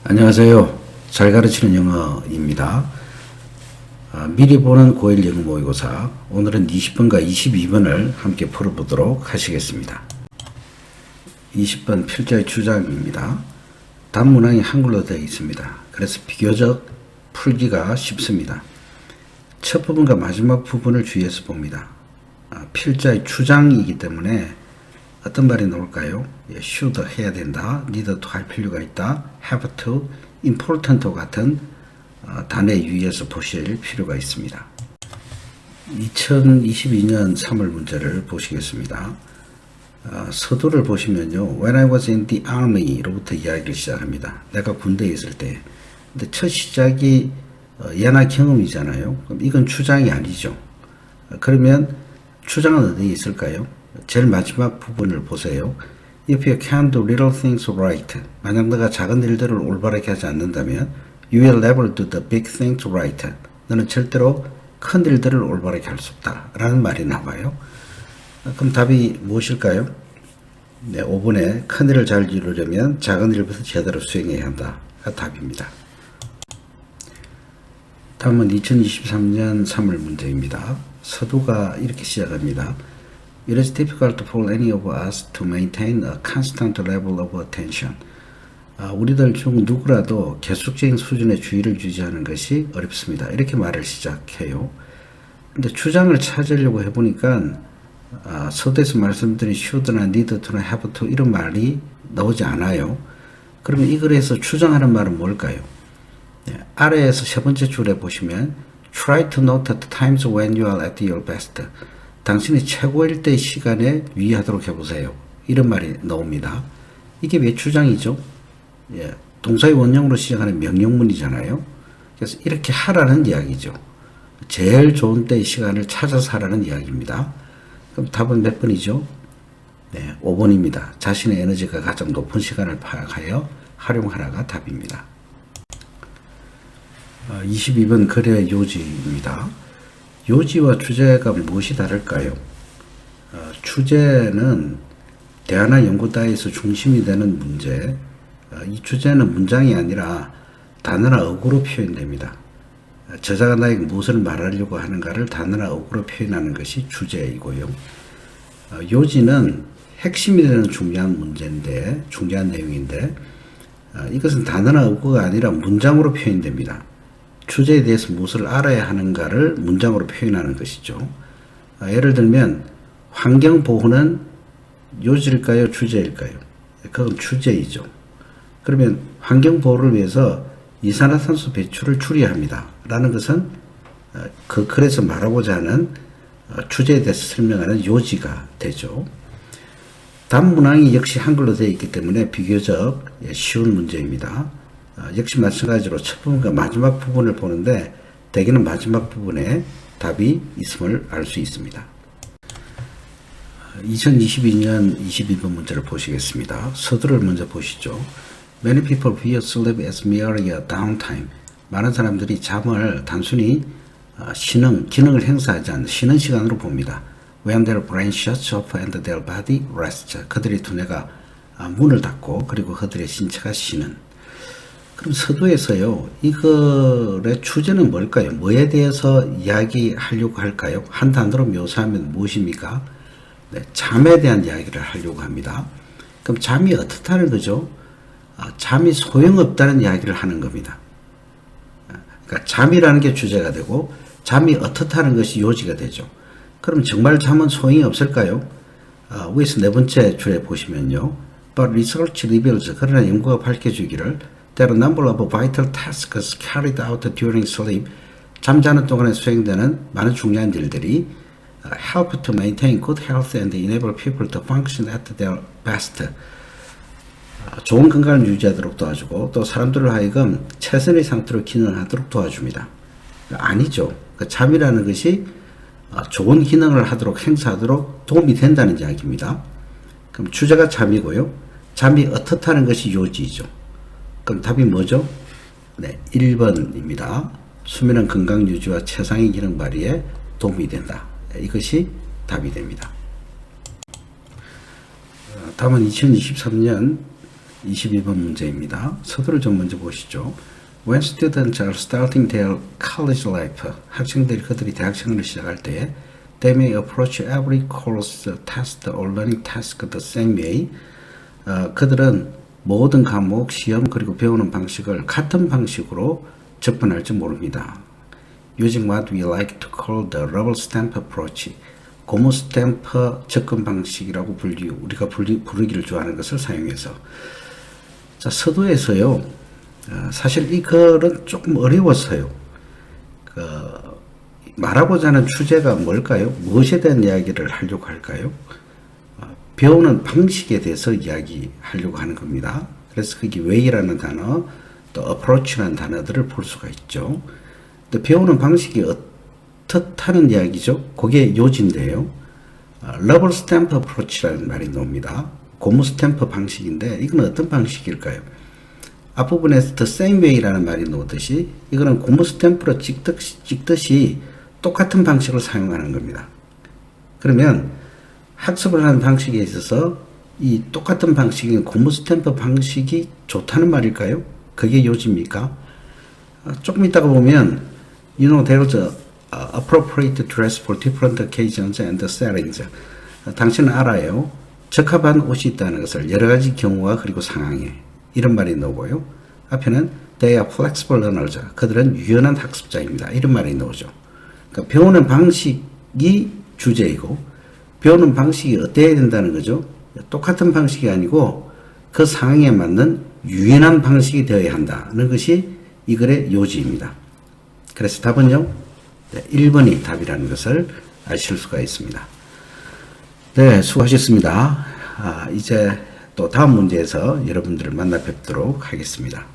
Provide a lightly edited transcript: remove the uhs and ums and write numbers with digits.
안녕하세요. 잘 가르치는 영어입니다. 미리 보는 고1 영어 모의고사 오늘은 20번과 22번을 함께 풀어보도록 하시겠습니다. 20번 필자의 주장입니다. 답문항이 한글로 되어 있습니다. 그래서 비교적 풀기가 쉽습니다. 첫 부분과 마지막 부분을 주의해서 봅니다. 필자의 주장이기 때문에 어떤 말이 나올까요? should 해야 된다, need to 할 필요가 있다, have to, important 같은 단어에 유의해서 보실 필요가 있습니다. 2022년 3월 문제를 보시겠습니다. 서두를 보시면요, when I was in the army 로부터 이야기를 시작합니다. 내가 군대에 있을 때. 근데 첫 시작이 예나 경험이잖아요. 그럼 이건 주장이 아니죠. 그러면 주장은 어디에 있을까요? 제일 마지막 부분을 보세요. If you can't do little things right, 만약 너가 작은 일들을 올바르게 하지 않는다면 you will never do the big things right. 너는 절대로 큰 일들을 올바르게 할 수 없다 라는 말이 나와요. 그럼 답이 무엇일까요? 네, 5번에 큰 일을 잘 이루려면 작은 일부터 제대로 수행해야 한다가 답입니다. 다음은 2023년 3월 문제입니다. 서두가 이렇게 시작합니다. It is difficult for any of us to maintain a constant level of attention. 우리들 중 누구라도 계속적인 수준의 주의를 유지하는 것이 어렵습니다. 이렇게 말을 시작해요. 근데 주장을 찾으려고 해보니까 서두에서 말씀드린 should나 need to나 have to 이런 말이 나오지 않아요. 그러면 이 글에서 주장하는 말은 뭘까요? 네, 아래에서 세 번째 줄에 보시면 try to note the times when you are at your best. 당신이 최고일 때 시간에 유의하도록 해보세요. 이런 말이 나옵니다. 이게 왜 주장이죠? 동사의 원형으로 시작하는 명령문이잖아요. 그래서 이렇게 하라는 이야기죠. 제일 좋은 때의 시간을 찾아서 하라는 이야기입니다. 그럼 답은 몇 번이죠? 네, 5번입니다. 자신의 에너지가 가장 높은 시간을 파악하여 활용하라가 답입니다. 22번 글의 요지입니다. 요지와 주제가 무엇이 다를까요? 주제는 대화나 연구 따위에서 중심이 되는 문제, 이 주제는 문장이 아니라 단어나 어구로 표현됩니다. 저자가 나에게 무엇을 말하려고 하는가를 단어나 어구로 표현하는 것이 주제이고요. 요지는 핵심이 되는 중요한 문제인데, 중요한 내용인데, 이것은 단어나 어구가 아니라 문장으로 표현됩니다. 주제에 대해서 무엇을 알아야 하는가를 문장으로 표현하는 것이죠. 예를 들면 환경보호는 요지일까요? 주제일까요? 그건 주제이죠. 그러면 환경보호를 위해서 이산화탄소 배출을 줄여야 합니다. 라는 것은 그 글에서 말하고자 하는 주제에 대해서 설명하는 요지가 되죠. 답문항이 역시 한글로 되어 있기 때문에 비교적 쉬운 문제입니다. 역시 마찬가지로 첫 부분과 마지막 부분을 보는데 대개는 마지막 부분에 답이 있음을 알 수 있습니다. 2022년 22번 문제를 보시겠습니다. 서두를 먼저 보시죠. Many people view sleep as merely a downtime. 많은 사람들이 잠을 단순히 기능을 행사하지 않는 쉬는 시간으로 봅니다. When their brain shuts off and their body rests. 그들의 두뇌가 문을 닫고 그리고 그들의 신체가 쉬는. 그럼 서두에서요, 이거의 주제는 뭘까요? 뭐에 대해서 이야기하려고 할까요? 한 단어로 묘사하면 무엇입니까? 네, 잠에 대한 이야기를 하려고 합니다. 그럼 잠이 어떻다는 거죠? 잠이 소용없다는 이야기를 하는 겁니다. 그러니까 잠이라는 게 주제가 되고 잠이 어떻다는 것이 요지가 되죠. 그럼 정말 잠은 소용이 없을까요? 위에서 네 번째 줄에 보시면요. But research reveals, 그러나 연구가 밝혀주기를 There are a number of vital tasks carried out during sleep. 잠자는 동안에 수행되는 많은 중요한 일들이 help to maintain good health and enable people to function at their best. 좋은 건강을 유지하도록 도와주고 또 사람들을 하여금 최선의 상태로 기능하도록 도와줍니다. 아니죠. 잠이라는 것이 좋은 기능을 하도록 행사하도록 도움이 된다는 이야기입니다. 그럼 주제가 잠이고요. 잠이 어떻다는 것이 요지이죠. 그럼 답이 뭐죠? 네, 1번입니다. 수면은 건강 유지와 최상의 기능 발휘에 도움이 된다. 이것이 답이 됩니다. 다음은 2023년 22번 문제입니다. 서두를 좀 먼저 보시죠. When students are starting their college life, 학생들이 그들이 대학생활을 시작할 때 they may approach every course, test or learning task the same way. 그들은 모든 과목, 시험 그리고 배우는 방식을 같은 방식으로 접근할지 모릅니다. Using what we like to call the rubber stamp approach, 고무 스탬프 접근 방식이라고 우리가 부르기를 좋아하는 것을 사용해서. 자, 서두에서요. 사실 이 글은 조금 어려웠어요. 말하고자 하는 주제가 뭘까요? 무엇에 대한 이야기를 하려고 할까요? 배우는 방식에 대해서 이야기하려고 하는 겁니다. 그래서 거기 way라는 단어, 또 approach라는 단어들을 볼 수가 있죠. 또 배우는 방식이 어떻다는 이야기죠? 그게 요지인데요. rubber stamp approach라는 말이 나옵니다. 고무 스탬프 방식인데 이건 어떤 방식일까요? 앞부분에 the same way라는 말이 나오듯이 이거는 고무 스탬프로 찍듯이 똑같은 방식을 사용하는 겁니다. 그러면 학습을 하는 방식에 있어서 이 똑같은 방식인 고무 스탬프 방식이 좋다는 말일까요? 그게 요지입니까? 조금 있다가 보면 you know there's a appropriate dress for different occasions and settings. 당신은 알아요. 적합한 옷이 있다는 것을 여러 가지 경우와 그리고 상황에 이런 말이 나오고요. 앞에는 they are flexible learners. 그들은 유연한 학습자입니다. 이런 말이 나오죠. 그러니까 배우는 방식이 주제이고 배우는 방식이 어때야 된다는 거죠. 똑같은 방식이 아니고 그 상황에 맞는 유연한 방식이 되어야 한다는 것이 이 글의 요지입니다. 그래서 답은요. 1번이 답이라는 것을 아실 수가 있습니다. 네, 수고하셨습니다. 이제 또 다음 문제에서 여러분들을 만나 뵙도록 하겠습니다.